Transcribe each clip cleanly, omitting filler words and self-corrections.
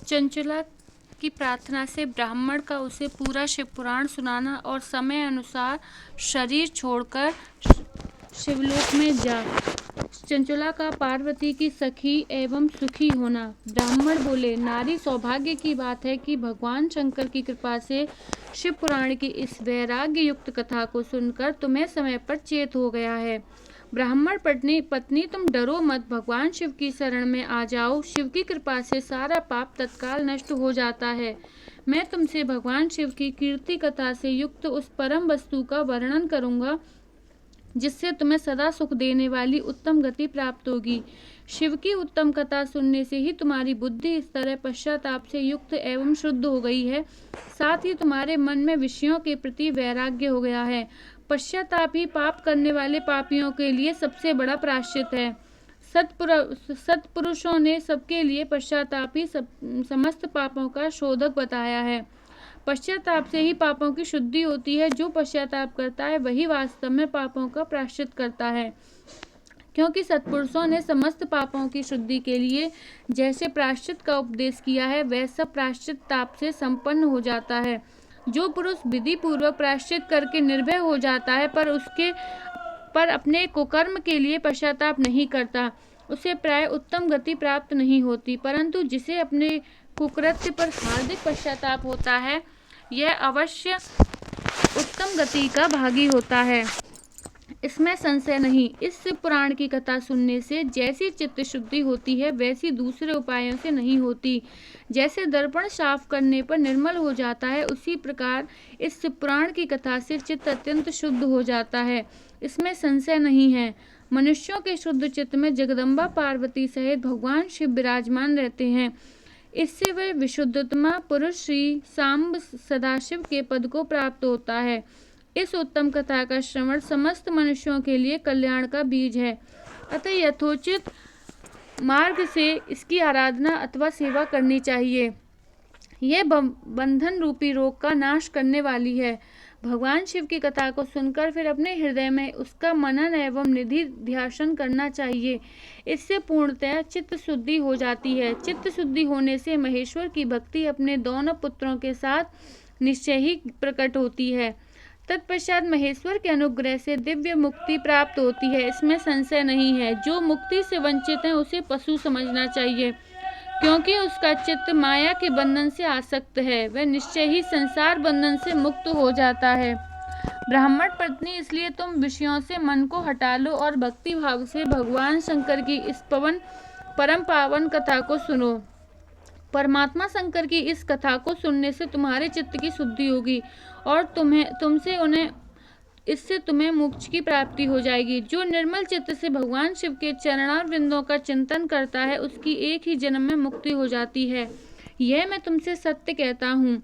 चंचला की प्रार्थना से ब्राह्मण का उसे पूरा शिव पुराण सुनाना और समय अनुसार शरीर छोड़कर शिवलोक में जा चंचला का पार्वती की सखी एवं सुखी होना। ब्राह्मण बोले, नारी सौभाग्य की बात है कि भगवान शंकर की कृपा से शिव पुराण की इस वैराग्य युक्त कथा को सुनकर तुम्हें समय पर चेत हो गया है। ब्राह्मण पत्नी तुम डरो मत, भगवान शिव की शरण में आ जाओ। शिव की कृपा से सारा पाप तत्काल नष्ट हो जाता है। मैं तुमसे भगवान शिव की कीर्ति कथा से युक्त उस परम वस्तु का वर्णन करूंगा जिससे तुम्हें सदा सुख देने वाली उत्तम गति प्राप्त होगी। शिव की उत्तम कथा सुनने से ही तुम्हारी बुद्धि इस तरह पश्चाताप से युक्त एवं शुद्ध हो गई है, साथ ही तुम्हारे मन में विषयों के प्रति वैराग्य हो गया है। पश्चाताप ही पाप करने वाले पापियों के लिए सबसे बड़ा प्रायश्चित है। सत्पुरुषों ने सबके लिए पश्चाताप ही समस्त पापों का शोधक बताया है। पश्चाताप से ही पापों की शुद्धि होती है। जो पश्चाताप करता है वही वास्तव में पापों का प्रायश्चित करता है, क्योंकि सत्पुरुषों ने समस्त पापों की शुद्धि के लिए जैसे प्रायश्चित का उपदेश किया है वह सब प्रायश्चित ताप से संपन्न हो जाता है। जो पुरुष विधि पूर्वक प्रायश्चित करके निर्भय हो जाता है पर अपने कुकर्म के लिए पश्चाताप नहीं करता, उसे प्राय उत्तम गति प्राप्त नहीं होती। परंतु जिसे अपने कुकृत्य पर हार्दिक पश्चाताप होता है यह अवश्य उत्तम गति का भागी होता है, इसमें संशय नहीं। इस पुराण की कथा सुनने से जैसी चित्त शुद्धि होती है वैसी दूसरे उपायों से नहीं होती। जैसे दर्पण साफ करने पर निर्मल हो जाता है, उसी प्रकार इस पुराण की कथा से चित्त अत्यंत शुद्ध हो जाता है, इसमें संशय नहीं है। मनुष्यों के शुद्ध चित्त में जगदम्बा पार्वती सहित भगवान शिव विराजमान रहते हैं। इससे वह विशुद्धतमा पुरुष श्री सांब सदाशिव के पद को प्राप्त होता है। इस उत्तम कथा का श्रवण समस्त मनुष्यों के लिए कल्याण का बीज है, अतः यथोचित मार्ग से इसकी आराधना अथवा सेवा करनी चाहिए। यह बंधन रूपी रोग का नाश करने वाली है। भगवान शिव की कथा को सुनकर फिर अपने हृदय में उसका मनन एवं निधि ध्यान करना चाहिए। इससे पूर्णतः चित्त शुद्धि हो जाती है। चित्त शुद्धि होने से महेश्वर की भक्ति अपने दोनों पुत्रों के साथ निश्चय ही प्रकट होती है। तत्पश्चात महेश्वर के अनुग्रह से दिव्य मुक्ति प्राप्त होती है, इसमें संशय नहीं है। जो मुक्ति से वंचित है उसे पशु समझना चाहिए, क्योंकि उसका चित्त माया के बंधन से आसक्त है, वह निश्चय ही संसार बंधन से मुक्त हो जाता है। ब्राह्मण पत्नी, इसलिए तुम विषयों से मन को हटा लो और भक्ति भाव से भगवान शंकर की इस परम पावन कथा को सुनो। परमात्मा शंकर की इस कथा को सुनने से तुम्हारे चित्त की शुद्धि होगी और इससे तुम्हें मोक्ष की प्राप्ति हो जाएगी। जो निर्मल चित्त से भगवान शिव के चरणारविंदों का चिंतन करता है उसकी एक ही जन्म में मुक्ति हो जाती है, यह मैं तुमसे सत्य कहता हूँ।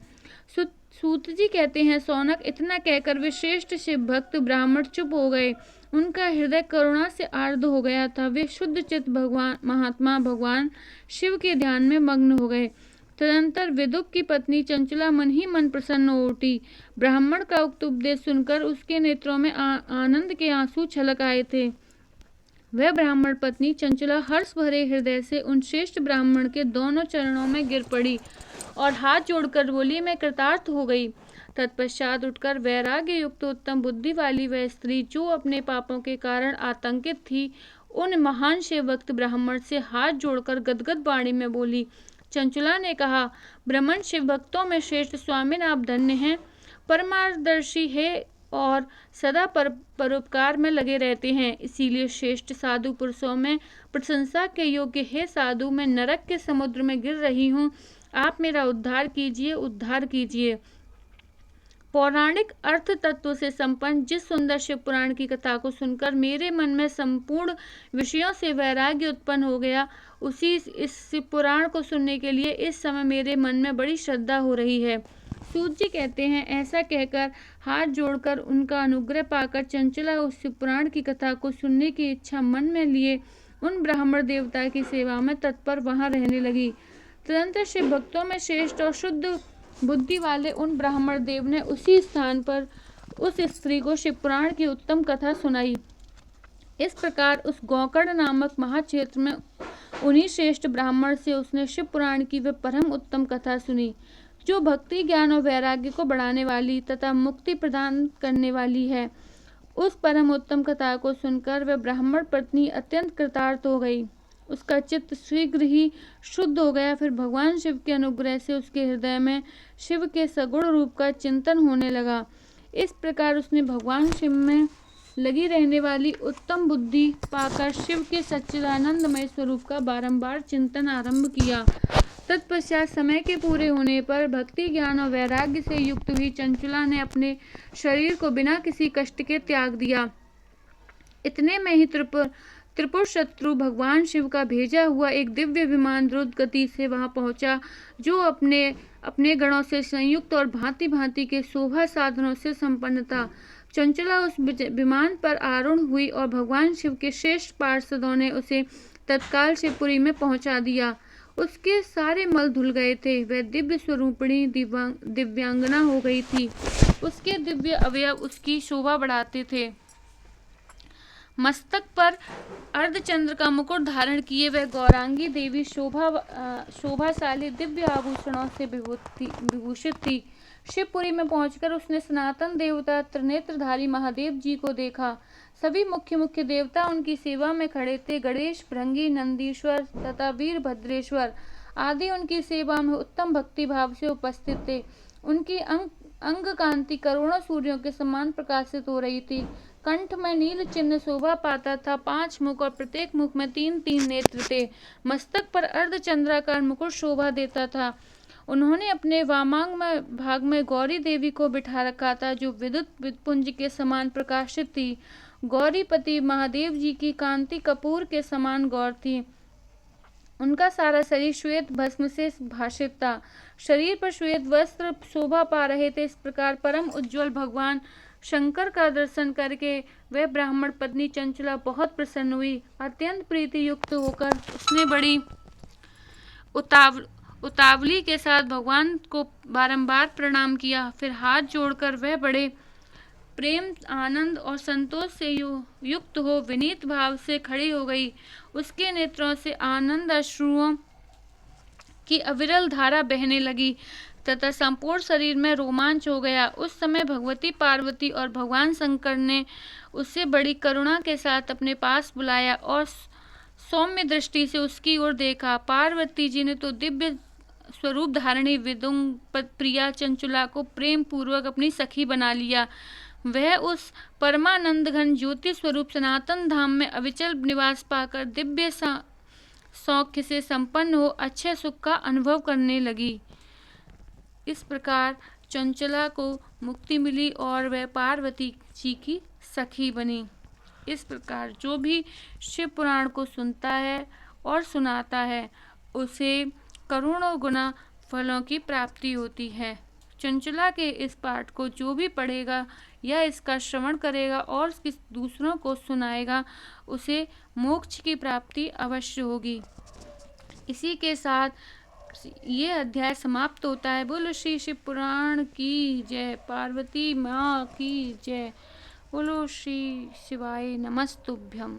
सूत जी कहते हैं, सौनक, इतना कहकर वे श्रेष्ठ शिव भक्त ब्राह्मण चुप हो गए। उनका हृदय करुणा से आर्द्र हो गया था। वे शुद्ध चित्त महात्मा भगवान शिव के ध्यान में मग्न हो गए। तदंतर विदुप की पत्नी चंचला मन ही मन प्रसन्न हो उठी। ब्राह्मण का उक्त उपदेश सुनकर उसके नेत्रों में आनंद के आंसू छलक आए थे। वह ब्राह्मण पत्नी चंचला हर्ष भरे हृदय से उन श्रेष्ठ ब्राह्मण के दोनों चरणों में गिर पड़ी और हाथ जोड़कर बोली, मैं कृतार्थ हो गई। तत्पश्चात उठकर वैराग्य युक्त उत्तम बुद्धि वाली वह स्त्री, जो अपने पापों के कारण आतंकित थी, उन महान शिव भक्त ब्राह्मण से हाथ जोड़कर गदगद वाणी में बोली। चंचला ने कहा, ब्राह्मण शिव भक्तों में श्रेष्ठ स्वामी, आप धन्य हैं, परमादर्शी है और सदा परोपकार में लगे रहते हैं, इसीलिए श्रेष्ठ साधु पुरुषों में प्रशंसा के योग्य हे साधु, मैं नरक के समुद्र में गिर रही हूँ, आप मेरा उद्धार कीजिए। पौराणिक अर्थ तत्व से संपन्न जिस सुंदर शिव पुराण की कथा को सुनकर मेरे मन में संपूर्ण विषयों से वैराग्य उत्पन्न हो गया, उसी इस शिव पुराण को सुनने के लिए इस समय मेरे मन में बड़ी श्रद्धा हो रही है। सूत जी कहते हैं, ऐसा कहकर हाथ जोड़कर उनका अनुग्रह पाकर चंचला उस शिव पुराण की कथा को सुनने की इच्छा मन में लिए उन ब्राह्मण देवता की सेवा में तत्पर वहां रहने लगी। तदंतर शिव भक्तों में श्रेष्ठ और शुद्ध बुद्धि वाले उन ब्राह्मण देव ने उसी स्थान पर उस स्त्री को शिव पुराण की उत्तम कथा सुनाई। इस प्रकार उस गोकर्ण नामक महाक्षेत्र में उन्हीं श्रेष्ठ ब्राह्मण से उसने शिव पुराण की वह परम उत्तम कथा सुनी, जो भक्ति, ज्ञान और वैराग्य को बढ़ाने वाली तथा मुक्ति प्रदान करने वाली है। उस परम उत्तम कथा को सुनकर वह ब्राह्मण पत्नी अत्यंत कृतार्थ हो गई। उसका चित्त शीघ्र ही शुद्ध हो गया। फिर भगवान शिव के अनुग्रह से उसके हृदय में शिव के सगुण रूप का चिंतन होने लगा। इस प्रकार उसने भगवान शिव में लगी रहने वाली उत्तम बुद्धि पाकर शिव के सच्चिदानंदमय स्वरूप का बारंबार चिंतन आरंभ किया। तत्पश्चात समय के पूरे होने पर भक्ति, ज्ञान और वैराग्य से युक्त हुई चंचला ने अपने शरीर को बिना किसी कष्ट के त्याग दिया। इतने में ही त्रिपुर शत्रु भगवान शिव का भेजा हुआ एक दिव्य विमान द्रुत गति से वहां पहुंचा, जो अपने गणों से संयुक्त और भांति भांति के शोभा साधनों से संपन्न था। चंचला उस विमान पर आरूढ़ हुई और भगवान शिव के श्रेष्ठ पार्षदों ने उसे तत्काल शिवपुरी में पहुंचा दिया। उसके सारे मल धुल गए थे। वह दिव्य स्वरूपिणी दिव्यांगना हो गई थी। उसके दिव्य अवयव उसकी शोभा बढ़ाते थे। मस्तक पर अर्धचंद्र का मुकुट धारण किए वह गौरांगी देवी शोभाशाली दिव्य आभूषणों से विभूषित थी। शिवपुरी में पहुंचकर उसने सनातन देवता त्रिनेत्रधारी महादेव जी को देखा। सभी मुख्य देवता उनकी सेवा में खड़े थे। गणेश, भृंगी, नंदीश्वर तथा वीरभद्रेश्वर आदि उनकी सेवा में उत्तम भक्ति भाव से उपस्थित थे। उनकी अंग कांति करोड़ों सूर्यों के समान प्रकाशित हो रही थी। कंठ में नील चिन्ह शोभा पाता था। 5 मुख और प्रत्येक मुख में 3-3 नेत्र थे। मस्तक पर अर्धचंद्राकार मुकुट शोभा देता था। उन्होंने अपने वामांग भाग में गौरी देवी को बिठा रखा था, जो विद्युत पुंज के समान प्रकाशित थी। गौरीपति महादेव जी की कांति कपूर के समान गौर थी। उनका सारा शरीर श्वेत भस्म से भाषित था। शरीर पर श्वेत वस्त्र शोभा पा रहे थे। इस प्रकार परम उज्ज्वल भगवान शंकर का दर्शन करके वह ब्राह्मण पत्नी चंचला बहुत प्रसन्न हुई। अत्यंत प्रीति युक्त होकर उसने बड़ी उतावली के साथ भगवान को बारंबार प्रणाम किया। फिर हाथ जोड़कर वह बड़े प्रेम, आनंद और संतोष से युक्त हो विनीत भाव से खड़ी हो गई। उसके नेत्रों से आनंद अश्रुओं की अविरल धारा बहने लगी तथा संपूर्ण शरीर में रोमांच हो गया। उस समय भगवती पार्वती और भगवान शंकर ने उसे बड़ी करुणा के साथ अपने पास बुलाया और सौम्य दृष्टि से उसकी ओर देखा। पार्वती जी ने तो दिव्य स्वरूप धारणी विदुंग प्रिया चंचला को प्रेम पूर्वक अपनी सखी बना लिया। वह उस परमानंद घन ज्योति स्वरूप सनातन धाम में अविचल निवास पाकर दिव्य सौख्य से संपन्न हो अच्छे सुख का अनुभव करने लगी। इस प्रकार चंचला को मुक्ति मिली और वह पार्वती जी की सखी बनी। इस प्रकार जो भी शिव पुराण को सुनता है और सुनाता है उसे करोड़ों गुना फलों की प्राप्ति होती है। चंचला के इस पाठ को जो भी पढ़ेगा या इसका श्रवण करेगा और दूसरों को सुनाएगा उसे मोक्ष की प्राप्ति अवश्य होगी। इसी के साथ ये अध्याय समाप्त होता है। बोलो श्री शिव पुराण की जय, पार्वती माँ की जय। बोलो श्री शिवाय नमस्तुभ्यम।